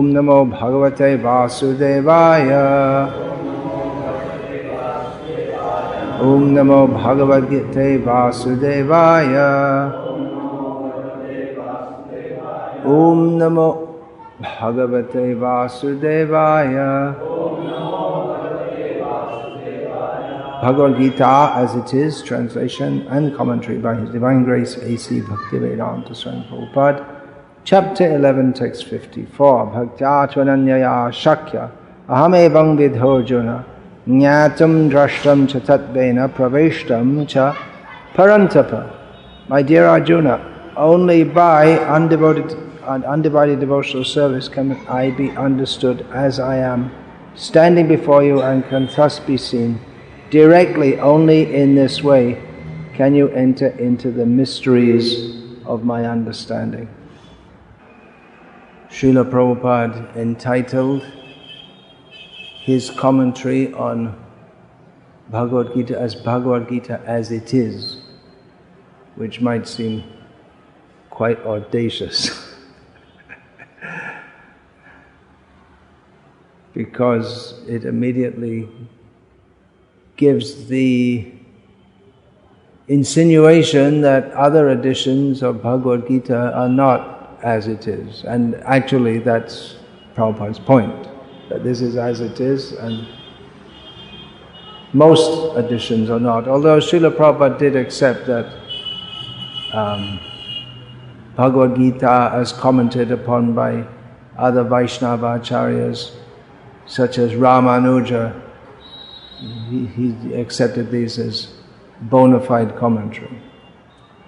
Om Namo Bhagavate Vasudevaya. Om Namo Bhagavad-gītā Vasudevaya. Om Namo Bhagavate Vasudevaya. Bhagavad-gītā as it is, translation and commentary by His Divine Grace A.C. Bhakti Vikas Swami Prabhupad, Chapter 11, Text 54. Bhaktyā ananyayā śakya, aham evaṁ-vidho rjuna, jñātuṁ draṣṭuṁ ca tattvena praveṣṭuṁ ca paran-tapa. My dear Arjuna, only by undivided devotional service can I be understood as I am, standing before you, and can thus be seen. Directly, only in this way can you enter into the mysteries of my understanding. Srila Prabhupada entitled his commentary on Bhagavad Gita as it is, which might seem quite audacious because it immediately gives the insinuation that other editions of Bhagavad Gita are not as it is. And actually that's Prabhupada's point, that this is as it is and most editions are not. Although Srila Prabhupada did accept that Bhagavad Gita as commented upon by other Vaishnava acharyas such as Ramanuja, he accepted these as bona fide commentary.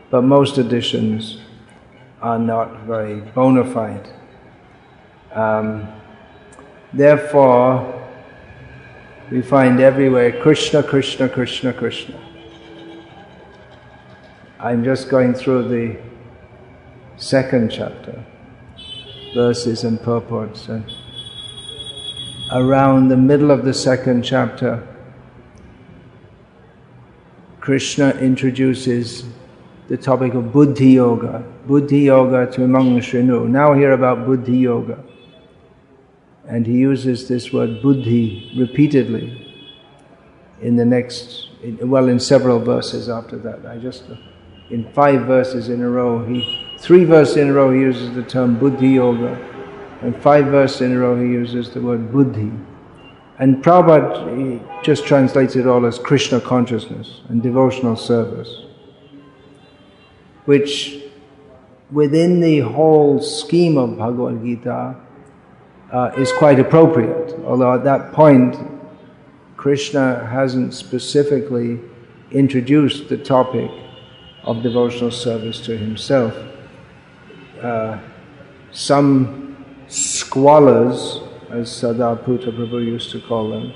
But most editions are not very bona fide. Therefore, we find everywhere Krishna, Krishna, Krishna, Krishna. I'm just going through the second chapter, verses and purports, and around the middle of the second chapter, Krishna introduces the topic of buddhi yoga. Buddhi yoga tvimang shrinu. Now hear about buddhi yoga. And he uses this word buddhi repeatedly in several verses after that. In 5 verses in a row, 3 verses in a row he uses the term buddhi yoga, and 5 verses in a row he uses the word buddhi. And Prabhupada just translates it all as Krishna consciousness and devotional service, which within the whole scheme of Bhagavad Gita is quite appropriate. Although at that point Krishna hasn't specifically introduced the topic of devotional service to himself. Some squalors, as Sadhaputta Prabhu used to call them,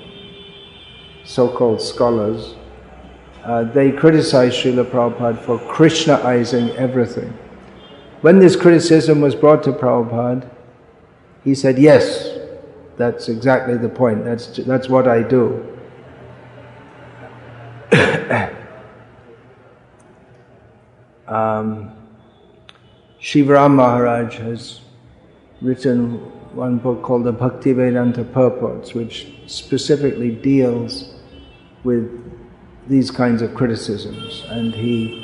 so-called scholars, they criticize Srila Prabhupada for Krishnaizing everything. When this criticism was brought to Prabhupada, he said, yes, that's exactly the point, that's what I do. Shivaram Maharaj has written one book called the Bhakti Vedanta Purports, which specifically deals with these kinds of criticisms, and he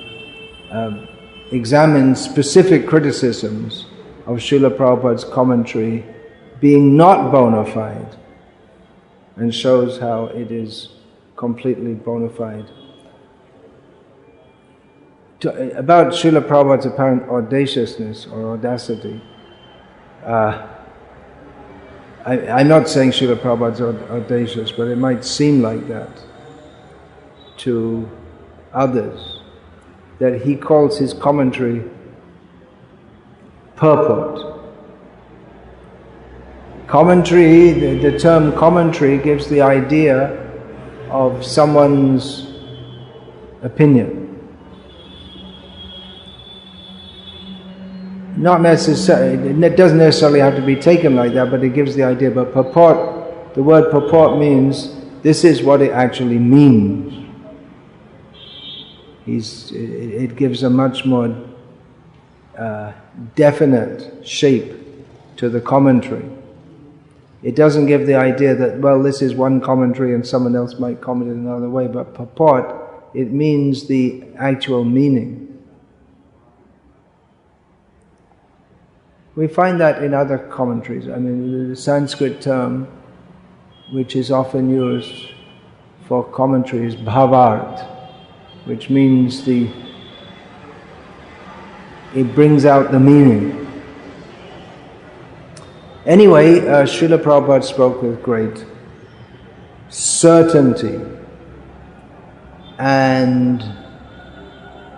examines specific criticisms of Srila Prabhupada's commentary being not bona fide, and shows how it is completely bona fide. About Srila Prabhupada's apparent audaciousness or audacity, I'm not saying Srila Prabhupada's audacious, but it might seem like that to others, that he calls his commentary purport. Commentary, the term commentary gives the idea of someone's opinion. Not necessarily, it doesn't necessarily have to be taken like that, but it gives the idea. But purport, the word purport means this is what it actually means. It gives a much more definite shape to the commentary. it doesn't give the idea that, well, this is one commentary and someone else might comment it another way, but purport, it means the actual meaning. We find that in other commentaries. I mean, the Sanskrit term, which is often used for commentary, is bhavart, which means it brings out the meaning. Anyway, Srila Prabhupada spoke with great certainty, and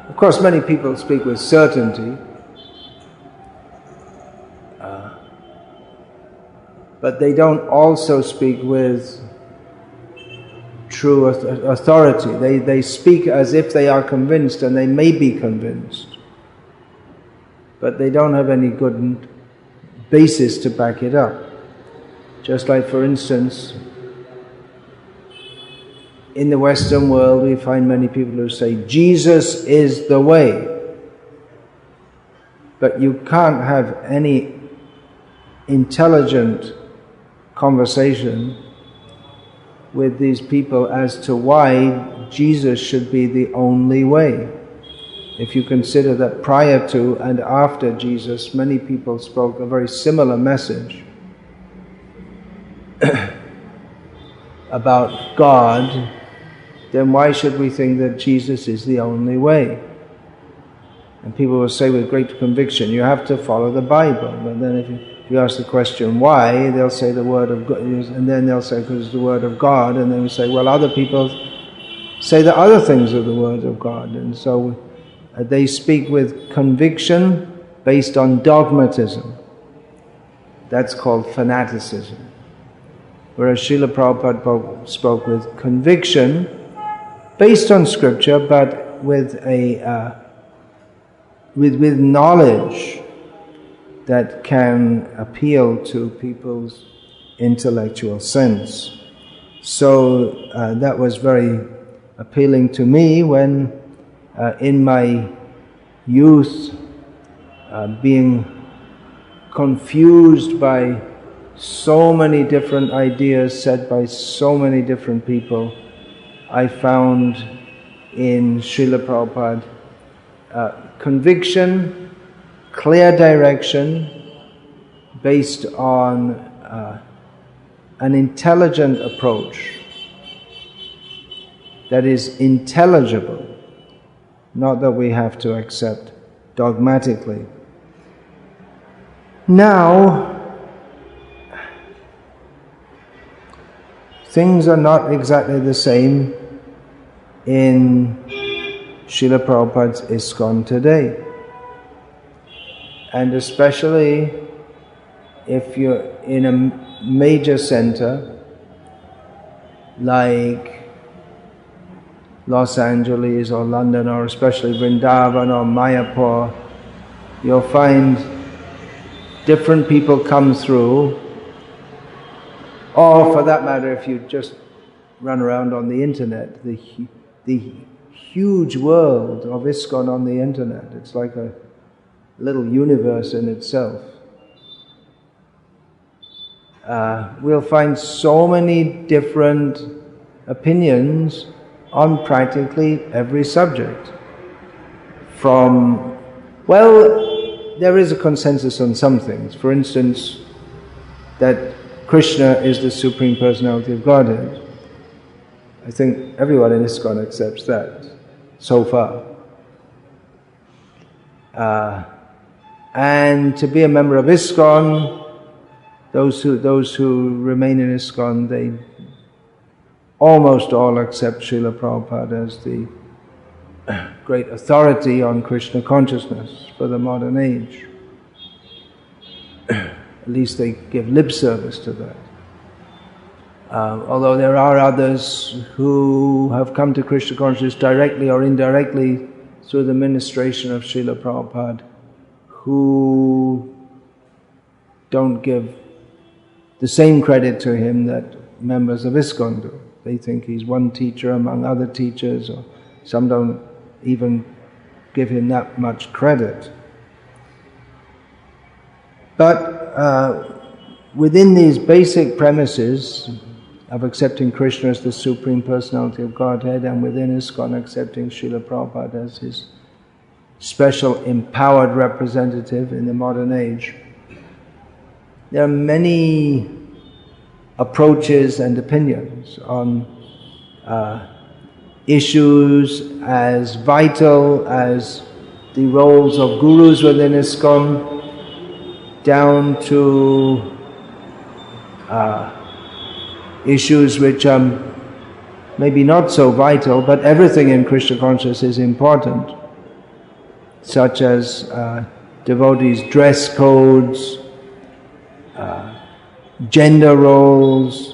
of course many people speak with certainty, but they don't also speak with true authority. They speak as if they are convinced, and they may be convinced, but they don't have any good basis to back it up. Just like, for instance, in the Western world we find many people who say, Jesus is the way. But you can't have any intelligent conversation with these people as to why Jesus should be the only way. If you consider that prior to and after Jesus, many people spoke a very similar message about God, then why should we think that Jesus is the only way? And people will say with great conviction, you have to follow the Bible. But then if you ask the question why, they'll say the Word of God, and then they'll say because it's the Word of God, and then we say, well, other people say the other things are the Word of God. And so they speak with conviction based on dogmatism. That's called fanaticism. Whereas Srila Prabhupada spoke with conviction based on scripture, but with with knowledge that can appeal to people's intellectual sense. So that was very appealing to me when in my youth, being confused by so many different ideas said by so many different people, I found in Srila Prabhupada conviction, clear direction, based on an intelligent approach that is intelligible. Not that we have to accept dogmatically. Now, things are not exactly the same in Srila Prabhupada's ISKCON today. And especially if you're in a major center like Los Angeles or London, or especially Vrindavan or Mayapur, you'll find different people come through. Or for that matter, if you just run around on the internet, the huge world of ISKCON on the internet, it's like a little universe in itself. We'll find so many different opinions on practically every subject. From, well, there is a consensus on some things. For instance, that Krishna is the Supreme Personality of Godhead. I think everyone in ISKCON accepts that, so far. And to be a member of ISKCON, those who remain in ISKCON, they almost all accept Srila Prabhupada as the great authority on Krishna consciousness for the modern age. At least they give lip service to that. Although there are others who have come to Krishna consciousness directly or indirectly through the ministration of Srila Prabhupada, who don't give the same credit to him that members of ISKCON do. They think he's one teacher among other teachers, or some don't even give him that much credit. But within these basic premises of accepting Krishna as the Supreme Personality of Godhead, and within ISKCON accepting Srila Prabhupada as his special empowered representative in the modern age, there are many approaches and opinions on issues as vital as the roles of gurus within ISKCON, down to issues which are maybe not so vital, but everything in Krishna consciousness is important, such as devotees' dress codes, gender roles,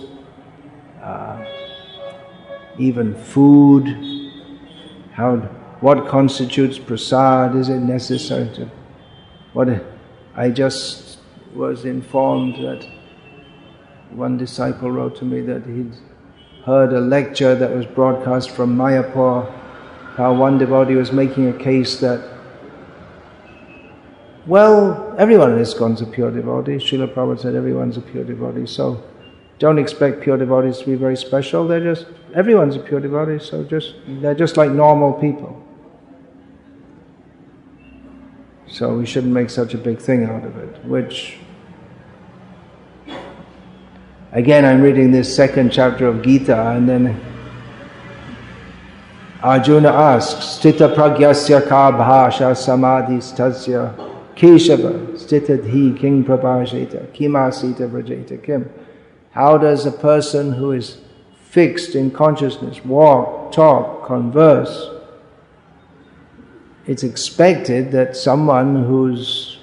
even food, what constitutes prasad, is it necessary to... I just was informed that one disciple wrote to me that he'd heard a lecture that was broadcast from Mayapur, how one devotee was making a case that, well, everyone in ISKCON's a pure devotee. Srila Prabhupada said everyone's a pure devotee, so don't expect pure devotees to be very special. Everyone's a pure devotee, so they're just like normal people. So we shouldn't make such a big thing out of it, which... Again, I'm reading this second chapter of Gita, and then Arjuna asks, Stita pragyasya ka bhasha samadhistasya keshava stitadhi king prabhajeta kimasita vrajeta kim. How does a person who is fixed in consciousness walk, talk, converse? It's expected that someone who's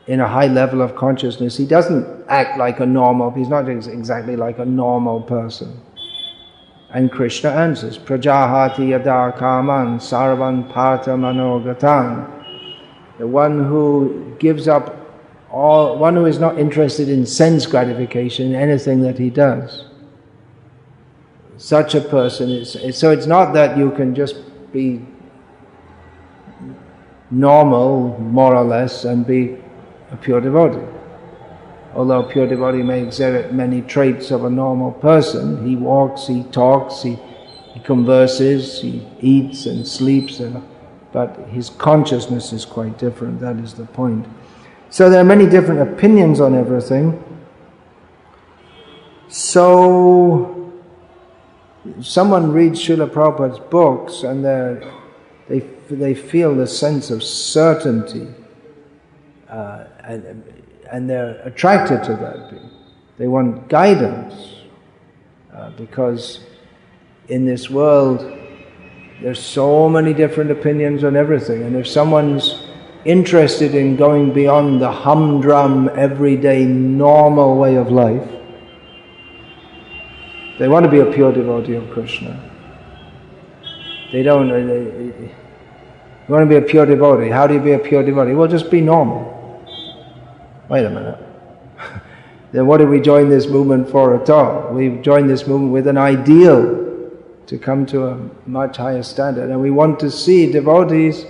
in a high level of consciousness, he doesn't act like a normal, he's not exactly like a normal person. And Krishna answers, Prajahati yada kaman sarvan partha manogatan. The one who gives up one who is not interested in sense gratification in anything that he does. Such a person is... So it's not that you can just be normal, more or less, and be a pure devotee. Although a pure devotee may exhibit many traits of a normal person, he walks, he talks, he converses, he eats and sleeps, but his consciousness is quite different. That is the point. So there are many different opinions on everything. So someone reads Srila Prabhupada's books and they feel the sense of certainty, and they're attracted to that. They want guidance, because in this world there's so many different opinions on everything, and if someone's interested in going beyond the humdrum, everyday, normal way of life, they want to be a pure devotee of Krishna. They don't... You want to be a pure devotee. How do you be a pure devotee? Well, just be normal. Wait a minute. Then what did we join this movement for at all? We've joined this movement with an ideal to come to a much higher standard. And we want to see devotees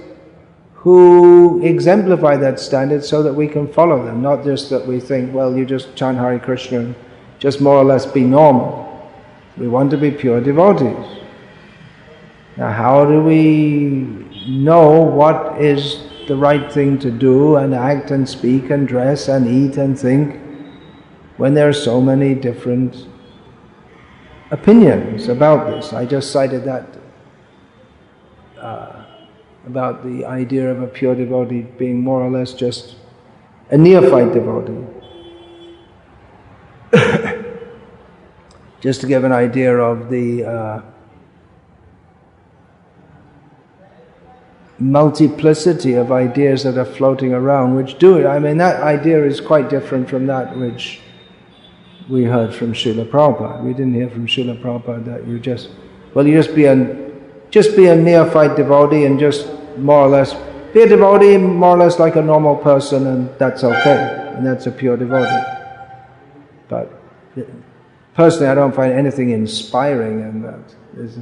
who exemplify that standard so that we can follow them. Not just that we think, well, you just chant Hare Krishna and just more or less be normal. We want to be pure devotees. Now, how do we know what is the right thing to do and act and speak and dress and eat and think when there are so many different opinions about this? I just cited that about the idea of a pure devotee being more or less just a neophyte devotee. Just to give an idea of the multiplicity of ideas that are floating around, which do it. I mean, that idea is quite different from that which we heard from Srila Prabhupada. We didn't hear from Srila Prabhupada that you just be a neophyte devotee and just more or less be a devotee, more or less like a normal person, and that's okay, and that's a pure devotee. But personally, I don't find anything inspiring in that. There's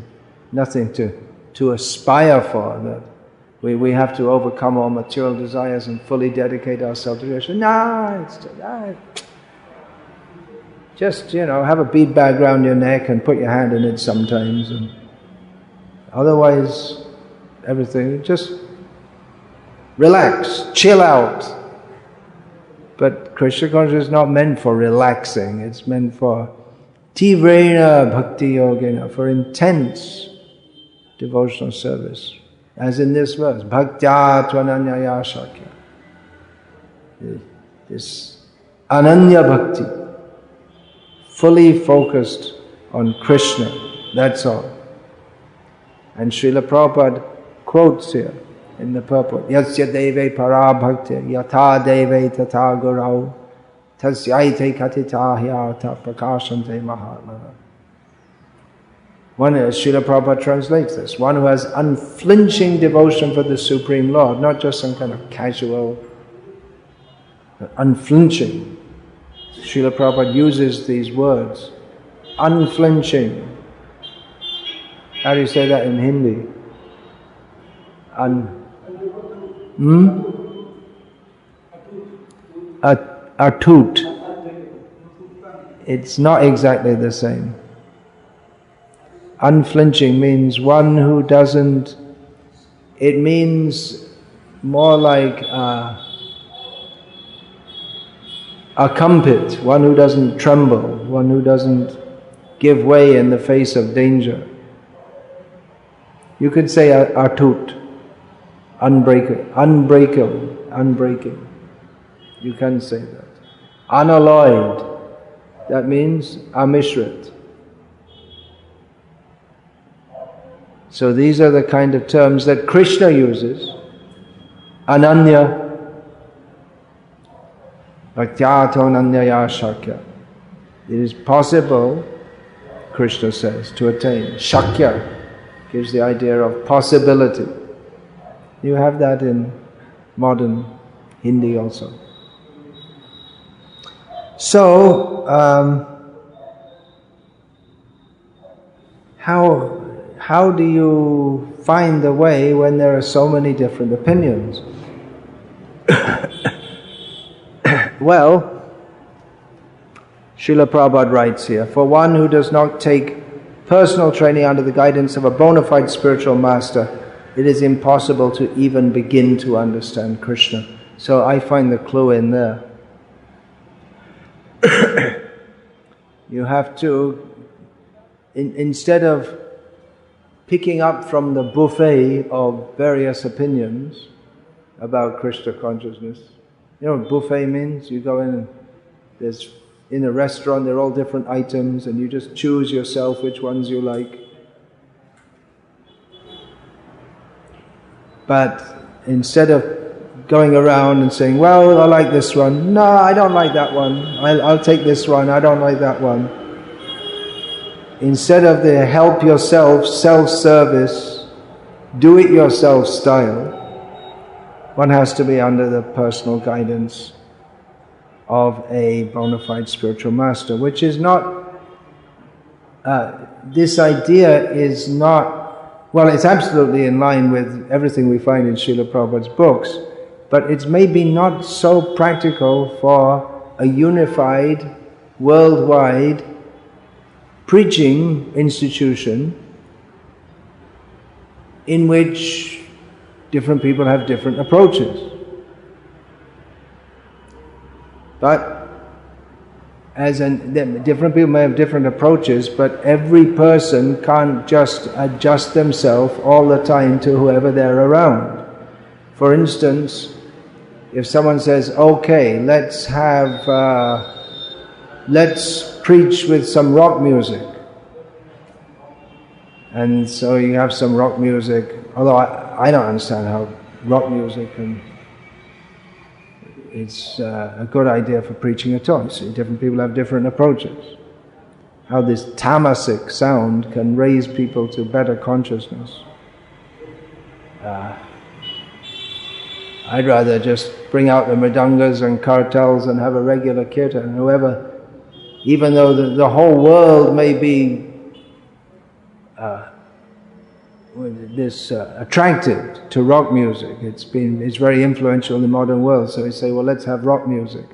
nothing to aspire for. That we have to overcome all material desires and fully dedicate ourselves to Krishna. No, Just, have a bead bag round your neck and put your hand in it sometimes. And otherwise, everything, just relax, chill out. But Krishna consciousness is not meant for relaxing. It's meant for tattvena bhakti yogena, for intense devotional service. As in this verse, bhaktyā ananyayā śakya. This ananya bhakti, fully focused on Krishna, that's all. And Srila Prabhupada quotes here in the purport, Yasya deve para bhakti, yatha deve tata gurau, tasyaite katita hyarta prakashante mahatmana. One, Srila Prabhupada translates this, one who has unflinching devotion for the Supreme Lord, not just some kind of casual, but unflinching. Srila Prabhupada uses these words, unflinching. How do you say that in Hindi? Atut. It's not exactly the same. Unflinching means one who doesn't, it means more like akampit, one who doesn't tremble, one who doesn't give way in the face of danger. You could say atut, unbreaking. You can say that. Unalloyed, that means amishrit. So these are the kind of terms that Krishna uses. Ananya, bhaktyā ananyayā śakya. It is possible, Krishna says, to attain. Śakya gives the idea of possibility. You have that in modern Hindi also. So, how do you find the way when there are so many different opinions? Well, Srila Prabhupada writes here, for one who does not take personal training under the guidance of a bona fide spiritual master, it is impossible to even begin to understand Krishna. So I find the clue in there. You have to, instead of picking up from the buffet of various opinions about Krishna consciousness. You know what buffet means? You go in and there's, in a restaurant, they're all different items and you just choose yourself which ones you like. But instead of going around and saying, well, I like this one. No, I don't like that one. I'll take this one. I don't like that one. Instead of the help yourself, self-service, do-it-yourself style, one has to be under the personal guidance of a bona fide spiritual master, which is not, this idea is not, well, it's absolutely in line with everything we find in Srila Prabhupada's books, but it's maybe not so practical for a unified, worldwide preaching institution in which different people have different approaches. But different people may have different approaches, but every person can't just adjust themselves all the time to whoever they're around. For instance, if someone says, okay, let's preach with some rock music. And so you have some rock music, although I don't understand how rock music it's a good idea for preaching at all. See, different people have different approaches. How this tamasic sound can raise people to better consciousness. I'd rather just bring out the mridangas and kartals and have a regular kirtan. Whoever, even though the whole world may be attracted to rock music, it's very influential in the modern world. So we say, well, let's have rock music.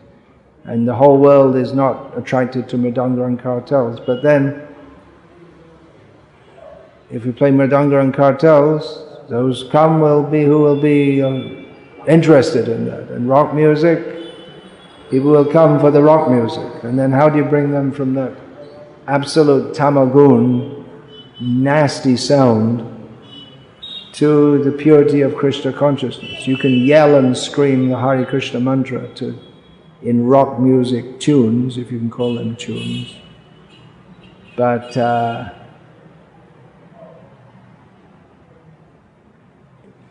and the whole world is not attracted to mridanga and kartals. But then, if we play mridanga and kartals, those come will be who will be interested in that. And rock music, people will come for the rock music. And then how do you bring them from that absolute tamagun, nasty sound, to the purity of Krishna consciousness? You can yell and scream the Hare Krishna mantra in rock music tunes, if you can call them tunes. But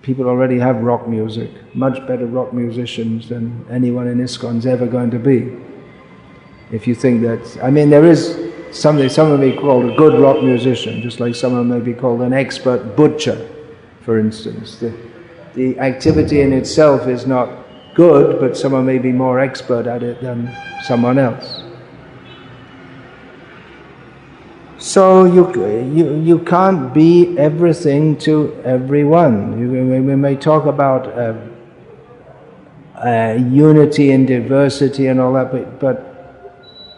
people already have rock music, much better rock musicians than anyone in ISKCON is ever going to be. If you think that, I mean, there is something, someone may be called a good rock musician, just like someone may be called an expert butcher, for instance. The activity in itself is not good, but someone may be more expert at it than someone else. So you can't be everything to everyone. We may talk about unity and diversity and all that, but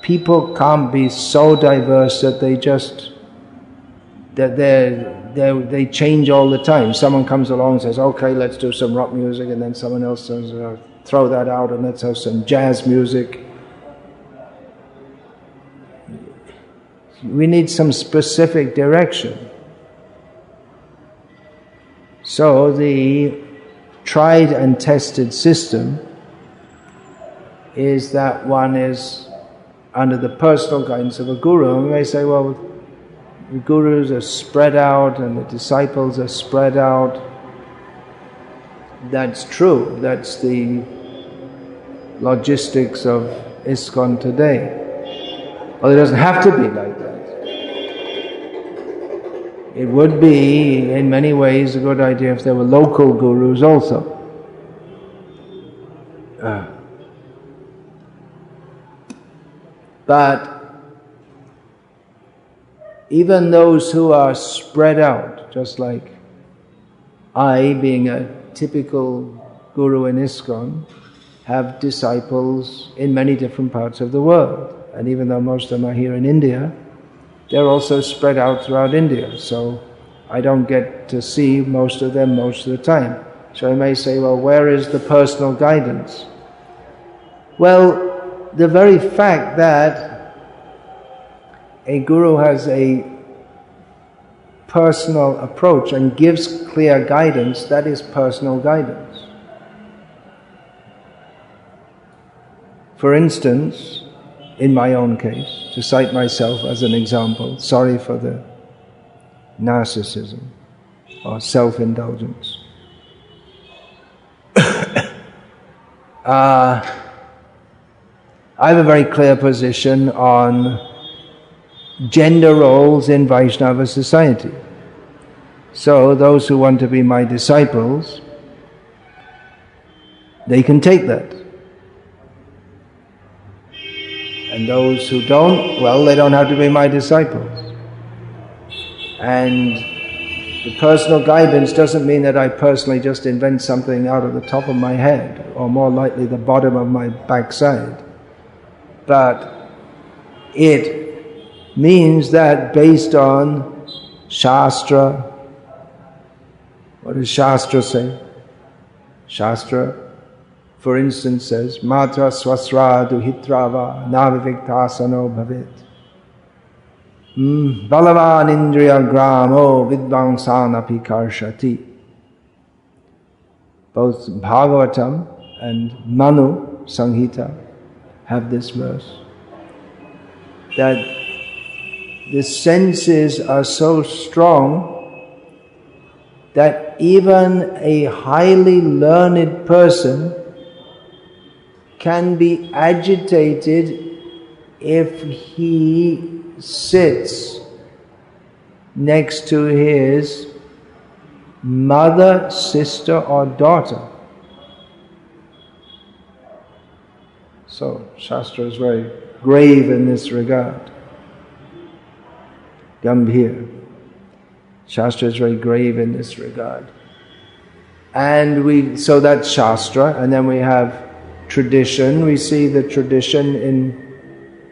people can't be so diverse that they change all the time. Someone comes along and says, okay, let's do some rock music, and then someone else says, throw that out and let's have some jazz music. We need some specific direction. So the tried and tested system is that one is under the personal guidance of a guru. And we may say, well, the gurus are spread out and the disciples are spread out. That's true. That's the logistics of ISKCON today. Well, it doesn't have to be like that. It would be, in many ways, a good idea if there were local gurus also. But even those who are spread out, just like I, being a typical guru in ISKCON, have disciples in many different parts of the world. And even though most of them are here in India, they're also spread out throughout India. So I don't get to see most of them most of the time. So I may say, well, where is the personal guidance? Well, the very fact that a guru has a personal approach and gives clear guidance, that is personal guidance. For instance, in my own case, to cite myself as an example, sorry for the narcissism or self-indulgence. I have a very clear position on gender roles in Vaishnava society. So those who want to be my disciples, they can take that. And those who don't, well, they don't have to be my disciples. And the personal guidance doesn't mean that I personally just invent something out of the top of my head, or more likely the bottom of my backside. But it means that based on Shastra, what does Shastra say? Shastra, for instance, says, Matra swasra duhitrava naviviktasano bhavit. Balavan indriya gramo vidvangsanapi karshati. Both Bhagavatam and Manu Samhita have this verse. That the senses are so strong that even a highly learned person can be agitated if he sits next to his mother, sister or daughter. So Shastra is very grave in this regard. Gambhir. Shastra is very grave in this regard. And so that's Shastra, and then we have tradition. We see the tradition in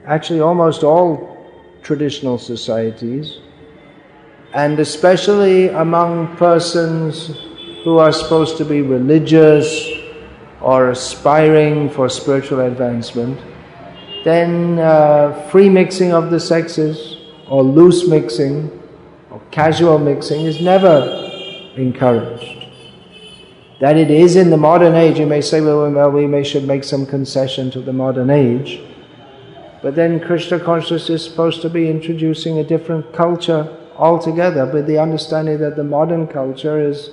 actually almost all traditional societies, and especially among persons who are supposed to be religious or aspiring for spiritual advancement, then free mixing of the sexes or loose mixing or casual mixing is never encouraged. That it is in the modern age, you may say, well, we should make some concession to the modern age, but then Krishna consciousness is supposed to be introducing a different culture altogether, with the understanding that the modern culture is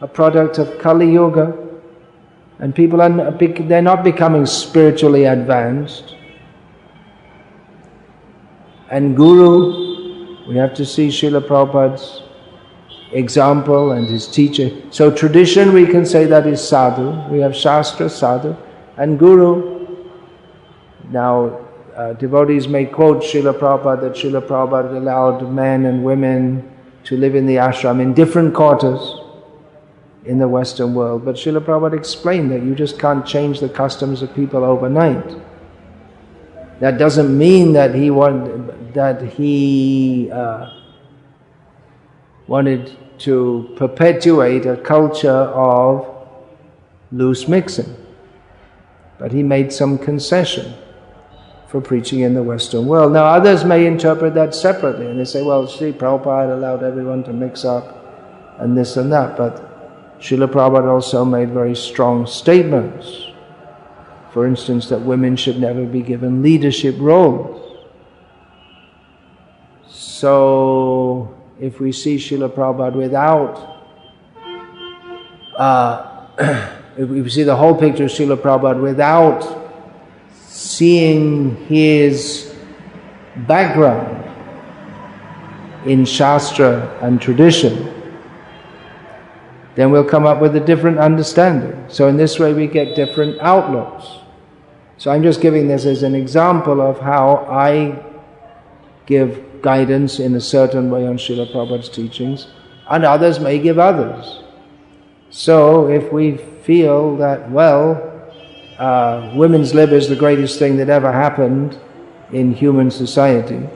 a product of Kali Yuga, and people they're not becoming spiritually advanced. And Guru, we have to see Srila Prabhupada's example and his teaching. So tradition, we can say that is sadhu. We have Shastra, sadhu, and Guru. Now, devotees may quote Srila Prabhupada that Srila Prabhupada allowed men and women to live in the ashram in different quarters in the Western world. But Srila Prabhupada explained that you just can't change the customs of people overnight. That doesn't mean that he wanted to perpetuate a culture of loose mixing. But he made some concession for preaching in the Western world. Now others may interpret that separately, and they say, well, Sri Prabhupada allowed everyone to mix up and this and that, but Srila Prabhupada also made very strong statements. For instance, that women should never be given leadership roles. So, if we see Srila Prabhupada without, if we see the whole picture of Srila Prabhupada without seeing his background in Shastra and tradition, then we'll come up with a different understanding. So in this way we get different outlooks. So I'm just giving this as an example of how I give guidance in a certain way on Srila Prabhupada's teachings, and others may give others. So if we feel that, well, women's lib is the greatest thing that ever happened in human society,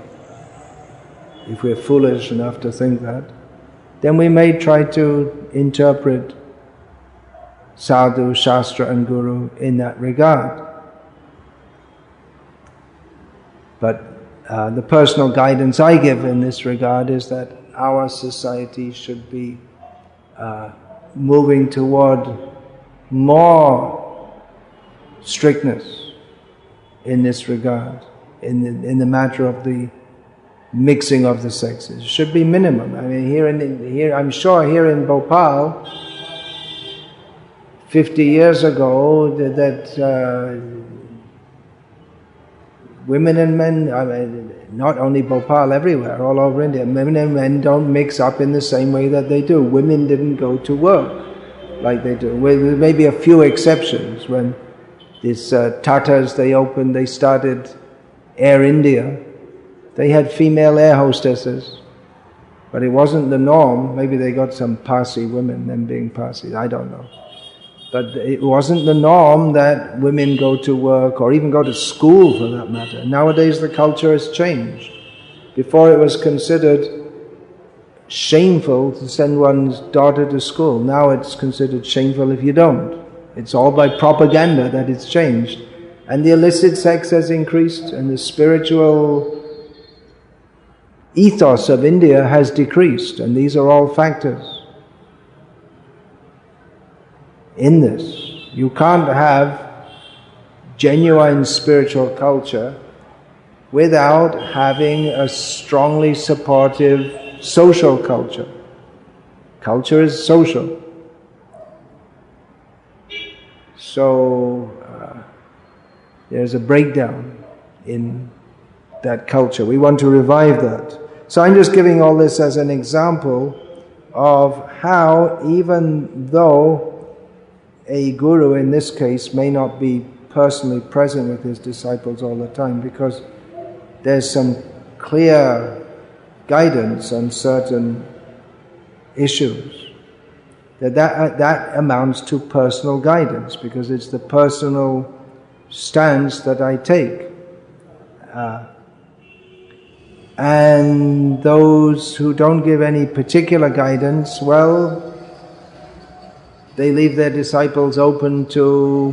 if we're foolish enough to think that, then we may try to interpret sadhu, shastra and guru in that regard. But the personal guidance I give in this regard is that our society should be moving toward more strictness in this regard, in the matter of the mixing of the sexes. It should be minimum. I mean, here I'm sure here in Bhopal, 50 years ago, that women and men, I mean, not only Bhopal, everywhere, all over India, women and men don't mix up in the same way that they do. Women didn't go to work like they do. Well, there may be a few exceptions. When these Tatars, they started Air India, they had female air hostesses, but it wasn't the norm. Maybe they got some Parsi women, them being Parsi, I don't know. But it wasn't the norm that women go to work or even go to school for that matter. Nowadays the culture has changed. Before it was considered shameful to send one's daughter to school. Now it's considered shameful if you don't. It's all by propaganda that it's changed. And the illicit sex has increased, and the spiritual ethos of India has decreased, and these are all factors in this. You can't have genuine spiritual culture without having a strongly supportive social culture. Culture is social. So there's a breakdown in that culture. We want to revive that. So I'm just giving all this as an example of how, even though a guru in this case may not be personally present with his disciples all the time, because there's some clear guidance on certain issues, that amounts to personal guidance, because it's the personal stance that I take. And those who don't give any particular guidance, well, they leave their disciples open to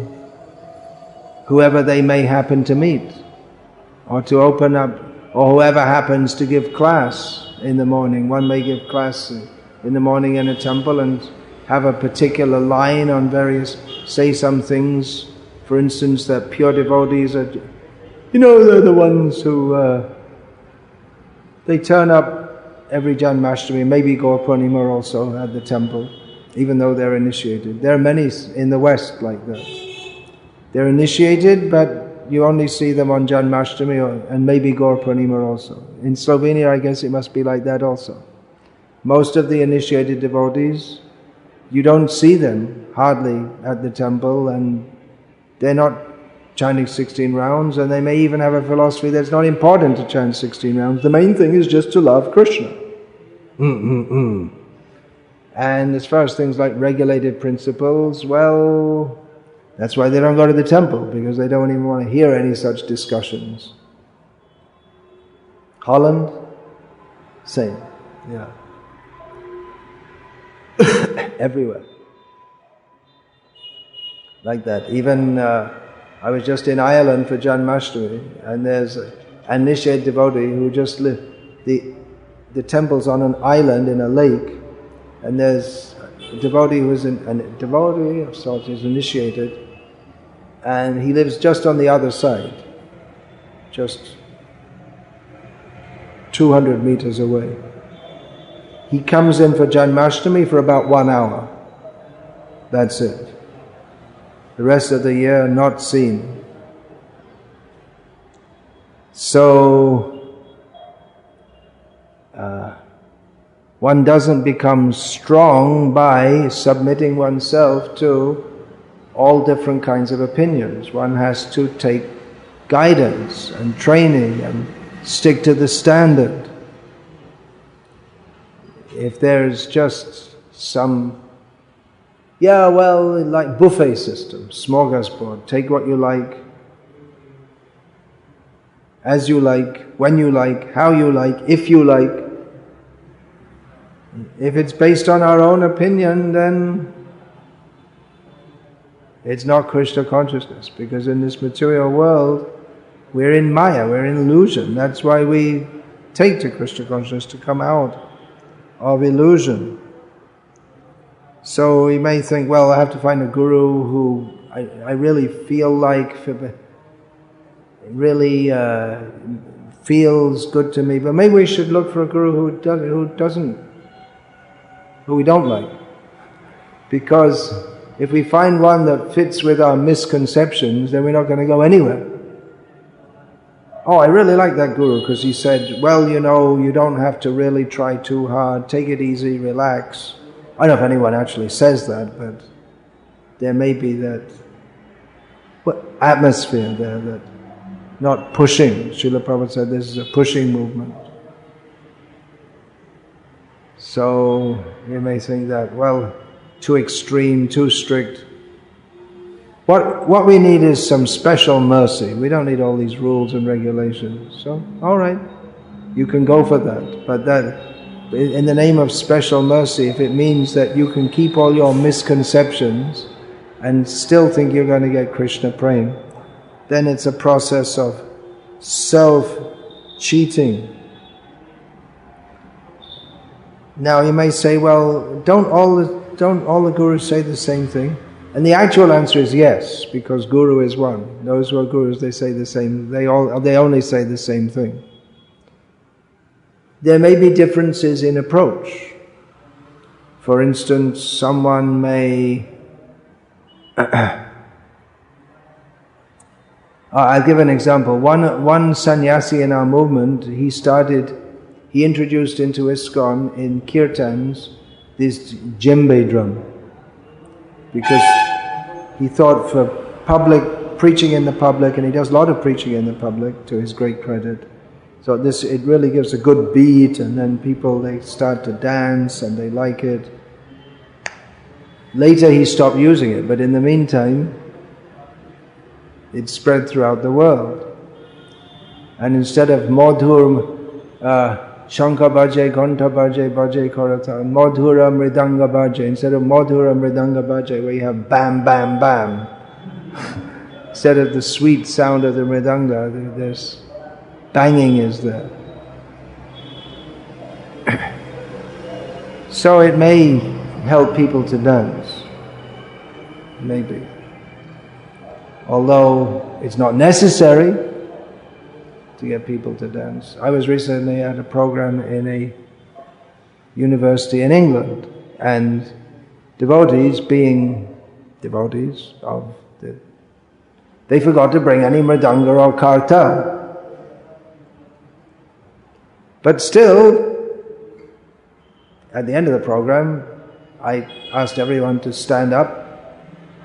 whoever they may happen to meet, or to open up, or whoever happens to give class in the morning. One may give class in the morning in a temple and have a particular line on various, say some things, for instance, that pure devotees are, they're the ones who, they turn up every Janmashtami, maybe Gaur Purnima also at the temple, even though they're initiated. There are many in the West like that. They're initiated, but you only see them on Janmashtami and maybe Gaur Purnima also. In Slovenia, I guess it must be like that also. Most of the initiated devotees, you don't see them hardly at the temple, and they're not chanting 16 rounds, and they may even have a philosophy that it's not important to chant 16 rounds. The main thing is just to love Krishna. And as far as things like regulated principles, well, that's why they don't go to the temple, because they don't even want to hear any such discussions. Holland? Same, yeah. Everywhere. Like that. Even I was just in Ireland for Janmashtami, and there's an initiated devotee who just lived. The temple's on an island in a lake, and there's a devotee who's a devotee of sorts, is initiated, and he lives just on the other side, just 200 meters away. He comes in for Janmashtami for about 1 hour. That's it. The rest of the year, not seen. So, one doesn't become strong by submitting oneself to all different kinds of opinions. One has to take guidance and training and stick to the standard. If there's just some, like buffet system, smorgasbord, take what you like, as you like, when you like, how you like, if you like. If it's based on our own opinion, then it's not Krishna consciousness, because in this material world, we're in Maya, we're in illusion. That's why we take to Krishna consciousness, to come out of illusion. So we may think, well, I have to find a guru who I really feel like, really feels good to me. But maybe we should look for a guru who we don't like. Because if we find one that fits with our misconceptions, then we're not going to go anywhere. Oh, I really like that guru because he said, well, you don't have to really try too hard, take it easy, relax. I don't know if anyone actually says that, but there may be that atmosphere there, that not pushing. Srila Prabhupada said this is a pushing movement. So you may think that, well, too extreme, too strict. What we need is some special mercy. We don't need all these rules and regulations. So, all right, you can go for that. But that, in the name of special mercy, if it means that you can keep all your misconceptions and still think you're going to get Krishna prema, then it's a process of self-cheating. Now you may say, well, don't all the gurus say the same thing? And the actual answer is yes, because guru is one. Those who are gurus, they say the same. They only say the same thing. There may be differences in approach. For instance, someone may... I'll give an example. One sannyasi in our movement, he introduced into ISKCON in kirtans this djembe drum. Because he thought for public, preaching in the public, and he does a lot of preaching in the public, to his great credit. So it really gives a good beat, and then people, they start to dance and they like it. Later he stopped using it, but in the meantime, It spread throughout the world. And instead of Madhur Shankha Bhaje, Ghanta Bhaje, Bhaje Karata, Madhura Mridanga Bhaje, instead of Madhura Mridanga Bhaje, where you have bam, bam, bam. Instead of the sweet sound of the mridanga, there's banging is there. So it may help people to dance, maybe. Although it's not necessary to get people to dance. I was recently at a program in a university in England, and devotees, being devotees of the, they forgot to bring any mridanga or karta. But still, at the end of the program, I asked everyone to stand up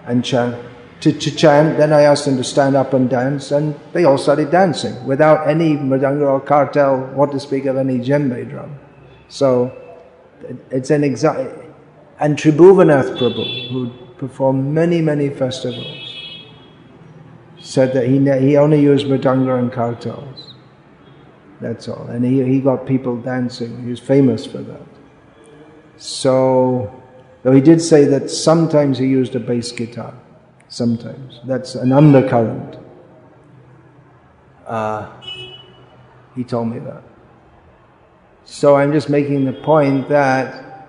and chant. To chant, then I asked them to stand up and dance, and they all started dancing without any mridanga or kartal, what to speak of any djembe drum. So it's an example. And Tribhuvanath Prabhu, who performed many, many festivals, said that he only used mridanga and kartals. That's all. And he got people dancing. He was famous for that. So, though he did say that sometimes he used a bass guitar. Sometimes. That's an undercurrent. He told me that. So I'm just making the point that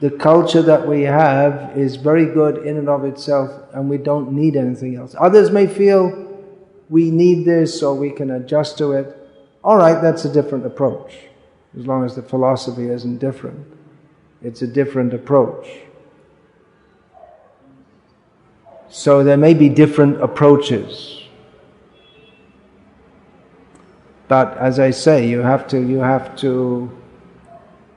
the culture that we have is very good in and of itself, and we don't need anything else. Others may feel we need this or we can adjust to it. All right, that's a different approach. As long as the philosophy isn't different. It's a different approach. So there may be different approaches. But as I say, you have to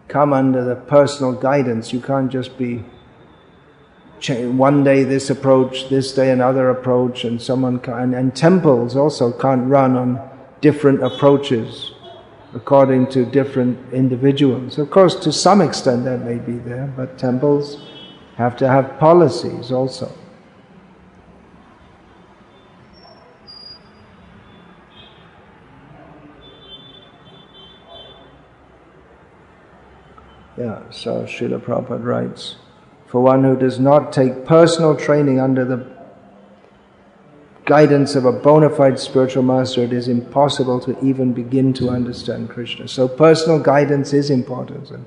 come under the personal guidance. You can't just be one day this approach, this day another approach, and and temples also can't run on different approaches according to different individuals. Of course, to some extent that may be there, but temples have to have policies also. Yeah, so Srila Prabhupada writes, for one who does not take personal training under the guidance of a bona fide spiritual master, it is impossible to even begin to understand Krishna. So personal guidance is important. And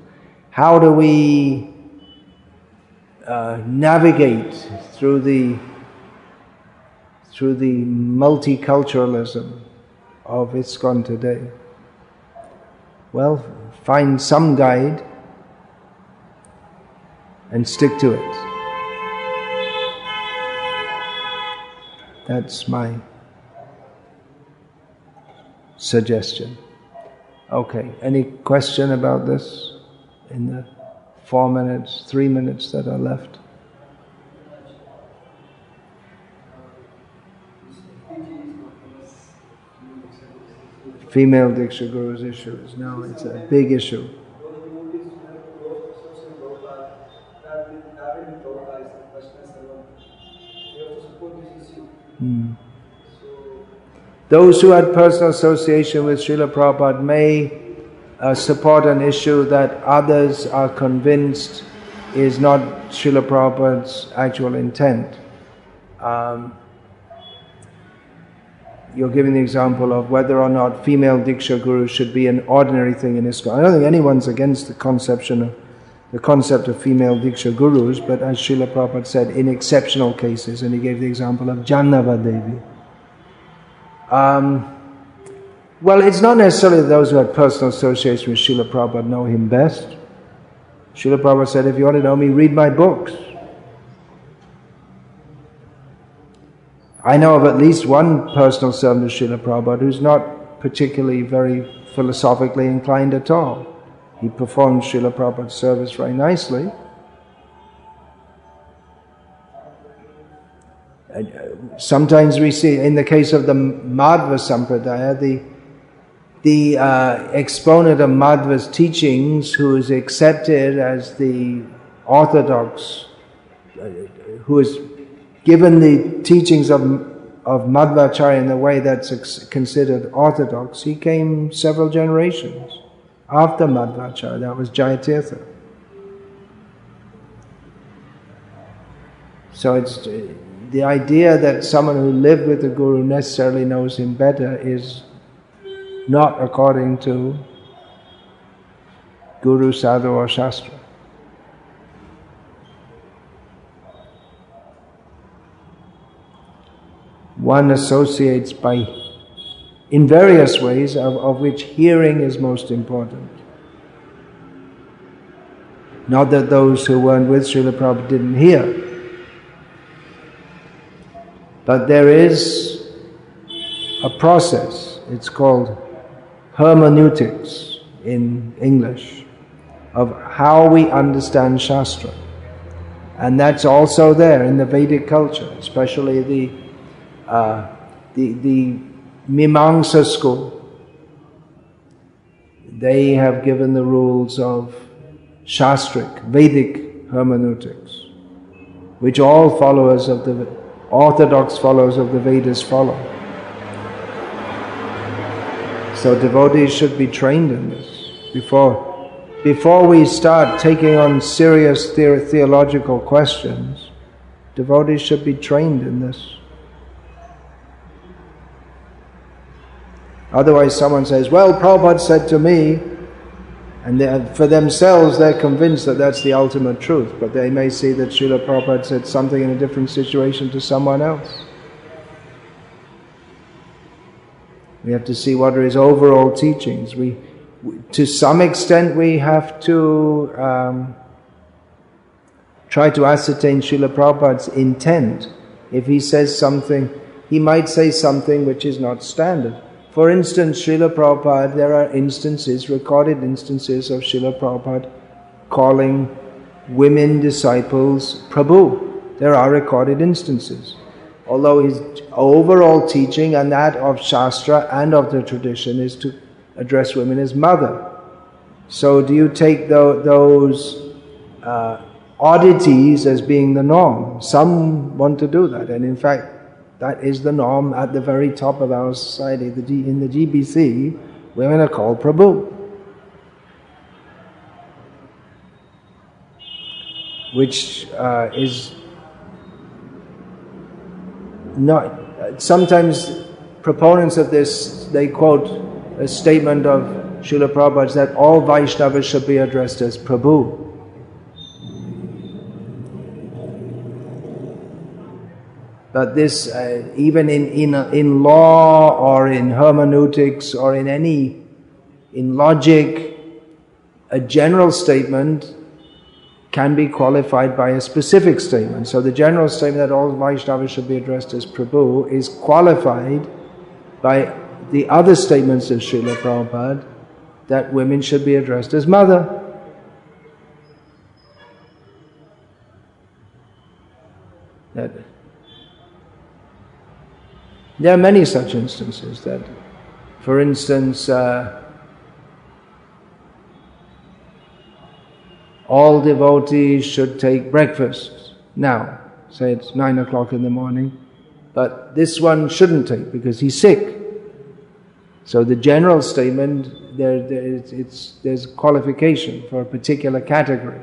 how do we navigate through the multiculturalism of ISKCON today? Well, find some guide and stick to it. That's my suggestion. Okay, any question about this in the 4 minutes, 3 minutes that are left? Female Diksha Guru's issue is now, it's a big issue. Those who had personal association with Srila Prabhupada may support an issue that others are convinced is not Srila Prabhupada's actual intent. You're giving the example of whether or not female Diksha Guru should be an ordinary thing in ISKCON. I don't think anyone's against the concept of female Diksha Gurus, but as Srila Prabhupada said, in exceptional cases, and he gave the example of Jannava Devi. Well, it's not necessarily those who had personal association with Srila Prabhupada know him best. Srila Prabhupada said, if you want to know me, read my books. I know of at least one personal servant of Srila Prabhupada who's not particularly very philosophically inclined at all. He performed Srila Prabhupada's service very nicely. Sometimes we see, in the case of the Madhva Sampradaya, the exponent of Madhva's teachings, who is accepted as the orthodox, who is given the teachings of Madhvacharya in the way that's considered orthodox, he came several generations after Madhvacharya. That was Jayatirtha. So it's the idea that someone who lived with the Guru necessarily knows him better is not according to Guru, Sadhu or Shastra. One associates in various ways, of which hearing is most important. Not that those who weren't with Srila Prabhupada didn't hear, but there is a process, it's called hermeneutics in English, of how we understand Shastra. And that's also there in the Vedic culture, especially the Mimamsa school. They have given the rules of Shastric, Vedic hermeneutics, which all followers of the orthodox followers of the Vedas follow. So devotees should be trained in this before we start taking on serious theological questions. Devotees should be trained in this. Otherwise someone says, well, Prabhupada said to me, and for themselves they're convinced that that's the ultimate truth, but they may see that Srila Prabhupada said something in a different situation to someone else. We have to see what are his overall teachings. To some extent we have to try to ascertain Srila Prabhupada's intent. If he says something, he might say something which is not standard. For instance, Srila Prabhupada, there are recorded instances of Srila Prabhupada calling women disciples Prabhu. There are recorded instances. Although his overall teaching and that of Shastra and of the tradition is to address women as mother. So do you take those oddities as being the norm? Some want to do that, and in fact, that is the norm at the very top of our society. In the GBC, women are called Prabhu, which is not. Sometimes proponents of this, they quote a statement of Srila Prabhupada's that all Vaishnavas should be addressed as Prabhu. But this, even in law or in hermeneutics or in logic, a general statement can be qualified by a specific statement. So the general statement that all Vaishnavas should be addressed as Prabhu is qualified by the other statements of Srila Prabhupada that women should be addressed as mother. There are many such instances that, for instance, all devotees should take breakfast now. Say it's 9 o'clock in the morning, but this one shouldn't take because he's sick. So the general statement, there's qualification for a particular category.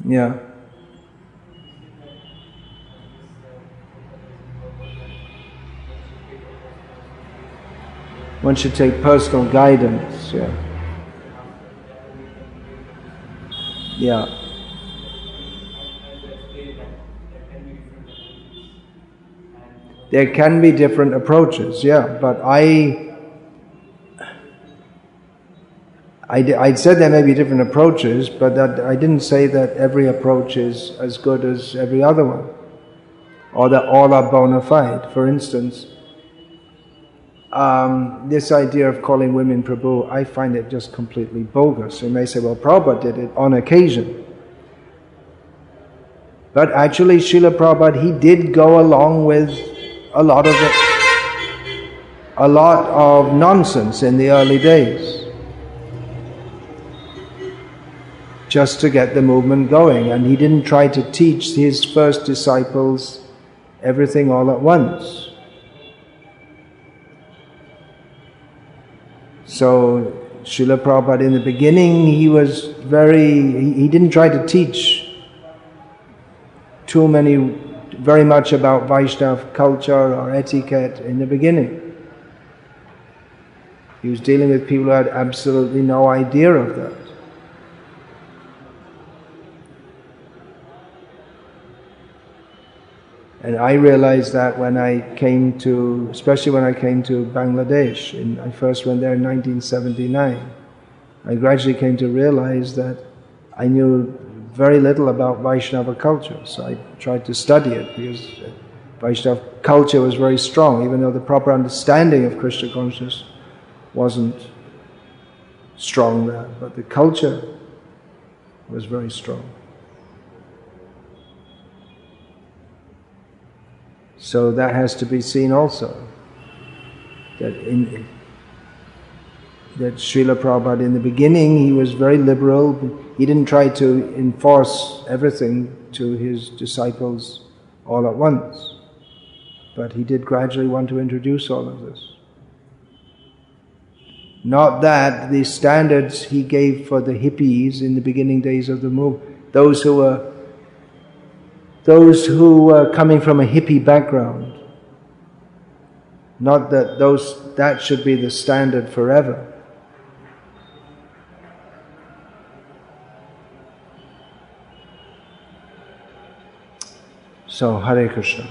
Yeah. One should take personal guidance, yeah. Yeah. There can be different approaches, yeah, but I said there may be different approaches, but that I didn't say that every approach is as good as every other one, or that all are bona fide. For instance, this idea of calling women Prabhu, I find it just completely bogus. You may say, well, Prabhupada did it on occasion. But actually, Srila Prabhupada, he did go along with a lot of it. a lot of nonsense in the early days, just to get the movement going. And he didn't try to teach his first disciples everything all at once. So Srila Prabhupada, in the beginning, he didn't try to teach very much about Vaishnava culture or etiquette in the beginning. He was dealing with people who had absolutely no idea of that. And I realized that especially when I came to Bangladesh. I first went there in 1979. I gradually came to realize that I knew very little about Vaishnava culture. So I tried to study it, because Vaishnava culture was very strong, even though the proper understanding of Krishna consciousness wasn't strong there. But the culture was very strong. So that has to be seen also, that Srila Prabhupada, in the beginning, he was very liberal. He didn't try to enforce everything to his disciples all at once, but he did gradually want to introduce all of this. Not that the standards he gave for the hippies in the beginning days of the movement, those who were coming from a hippie background, not that that should be the standard forever. So, Hare Krishna.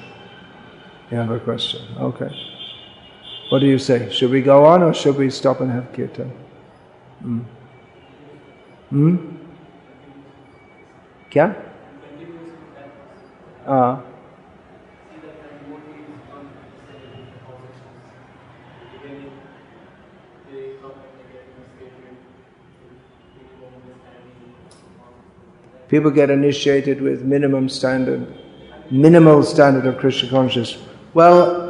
You have a question? Okay. What do you say? Should we go on or should we stop and have kirtan? Kya? People get initiated with minimal standard of Krishna consciousness. Well,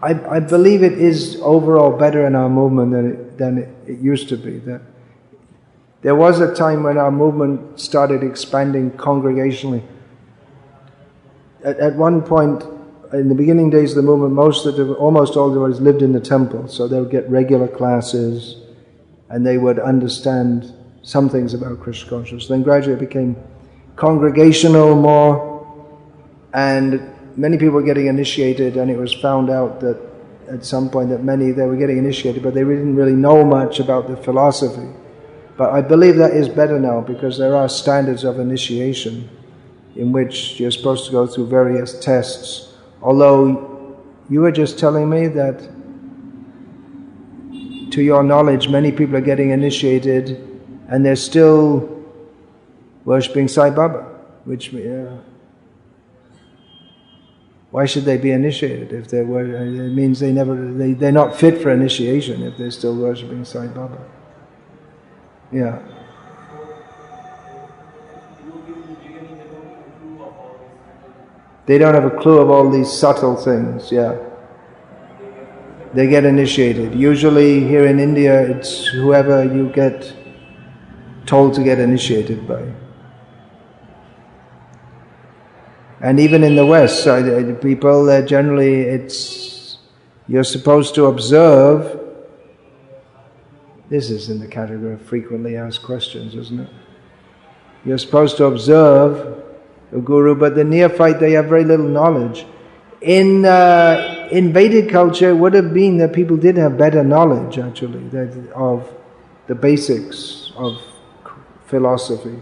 I believe it is overall better in our movement than it used to be. That there was a time when our movement started expanding congregationally. At one point, in the beginning days of the movement, almost all the devotees lived in the temple, so they would get regular classes, and they would understand some things about Krishna consciousness. Then gradually it became congregational more, and many people were getting initiated, and it was found out that at some point that they were getting initiated, but they didn't really know much about the philosophy. But I believe that is better now, because there are standards of initiation in which you're supposed to go through various tests. Although you were just telling me that, to your knowledge, many people are getting initiated and they're still worshipping Sai Baba, which why should they be initiated if it means they're not fit for initiation if they're still worshipping Sai Baba. Yeah. They don't have a clue of all these subtle things, yeah. They get initiated. Usually here in India, it's whoever you get told to get initiated by. And even in the West, people generally, you're supposed to observe. This is in the category of frequently asked questions, isn't it? You're supposed to observe the guru, but the neophyte, they have very little knowledge. In Vedic culture, it would have been that people did have better knowledge, actually, of the basics of philosophy.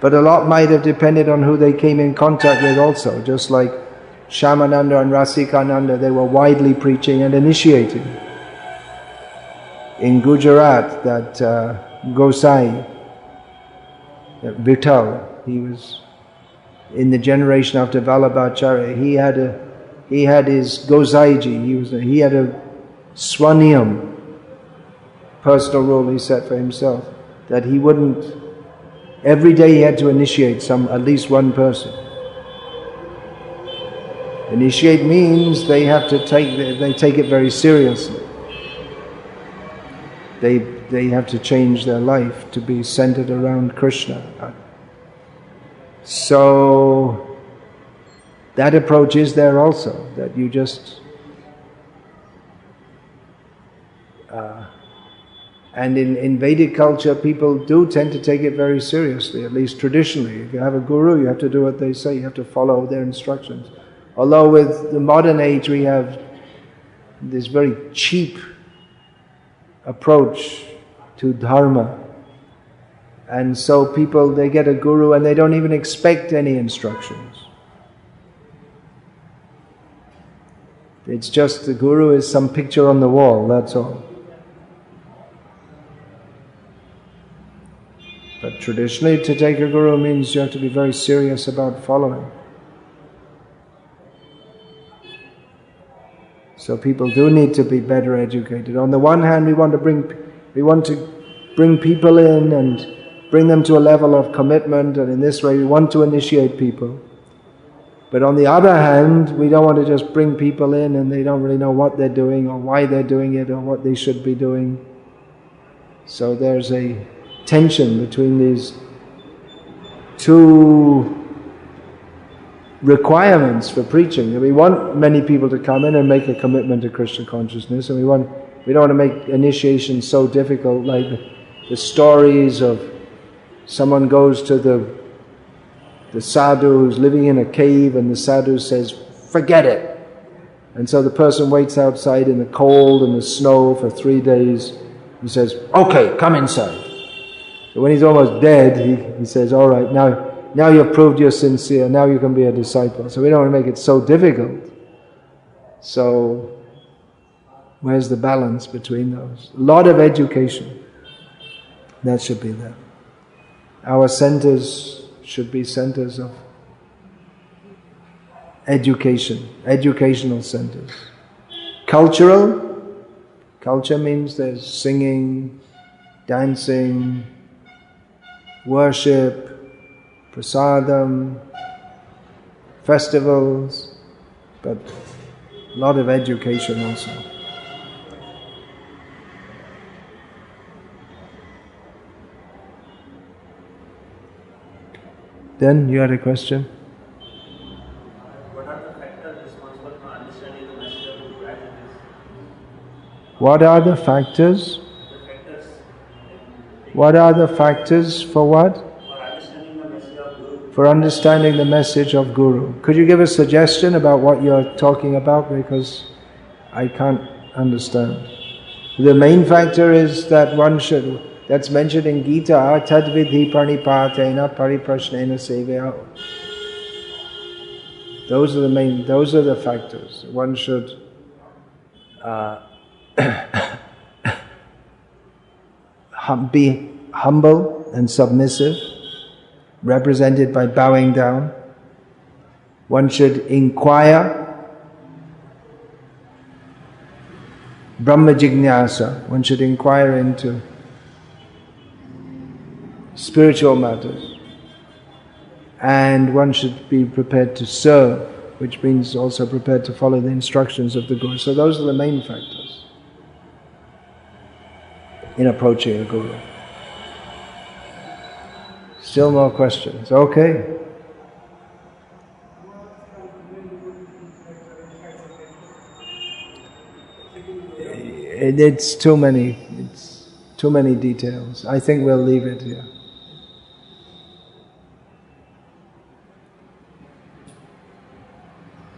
But a lot might have depended on who they came in contact with also, just like Shyamananda and Rasikananda, they were widely preaching and initiating. In Gujarat, that Gosai, that Vital, he was in the generation after Vallabhacharya. He had his Gosaiji. He had a Swaniyam, personal rule he set for himself, that he wouldn't Every day he had to initiate at least one person. Initiate means they take it very seriously. They have to change their life to be centered around Krishna. So that approach is there also, that you just and in Vedic culture, people do tend to take it very seriously, at least traditionally. If you have a guru, you have to do what they say, you have to follow their instructions. Although with the modern age we have this very cheap approach to dharma. And so people, they get a guru and they don't even expect any instructions. It's just the guru is some picture on the wall, that's all. But traditionally, to take a guru means you have to be very serious about following. So people do need to be better educated. On the one hand, we want to bring people in and bring them to a level of commitment, and in this way we want to initiate people. But on the other hand, we don't want to just bring people in and they don't really know what they're doing or why they're doing it or what they should be doing. So there's a tension between these two requirements for preaching. We want many people to come in and make a commitment to Krishna consciousness, and we don't want to make initiation so difficult, like the stories of someone goes to the sadhu who's living in a cave, and the sadhu says, "Forget it." And so the person waits outside in the cold and the snow for 3 days. He says, "Okay, come inside." So when he's almost dead, he says, "All right, now you've proved you're sincere, now you can be a disciple." So we don't want to make it so difficult. So where's the balance between those? A lot of education. That should be there. Our centers should be centers of education, educational centers. Culture means there's singing, dancing, worship, prasadam, festivals, but a lot of education also. Then you had a question? What are the factors responsible for understanding the message of Guru as it is? What are the factors? What are the factors for what? For understanding the message of Guru. Could you give a suggestion about what you're talking about? Because I can't understand. The main factor is that one should, that's mentioned in Gita, tattvena pranipatena pariprashnena sevaya. Those are the factors. One should be humble and submissive, represented by bowing down. One should inquire, Brahma jñāsa. One should inquire into spiritual matters. And one should be prepared to serve, which means also prepared to follow the instructions of the Guru. So those are the main factors in approaching a Guru. Still more questions? Okay. It's too many details. I think we'll leave it here.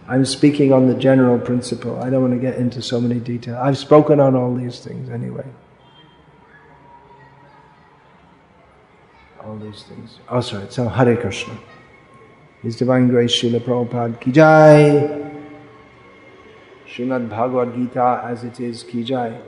I'm speaking on the general principle. I don't want to get into so many details. I've spoken on all these things anyway. All these things. Oh, sorry. So, Hare Krishna. His Divine Grace Srila Prabhupada ki jai. Srimad Bhagavad-gītā as it is ki jai.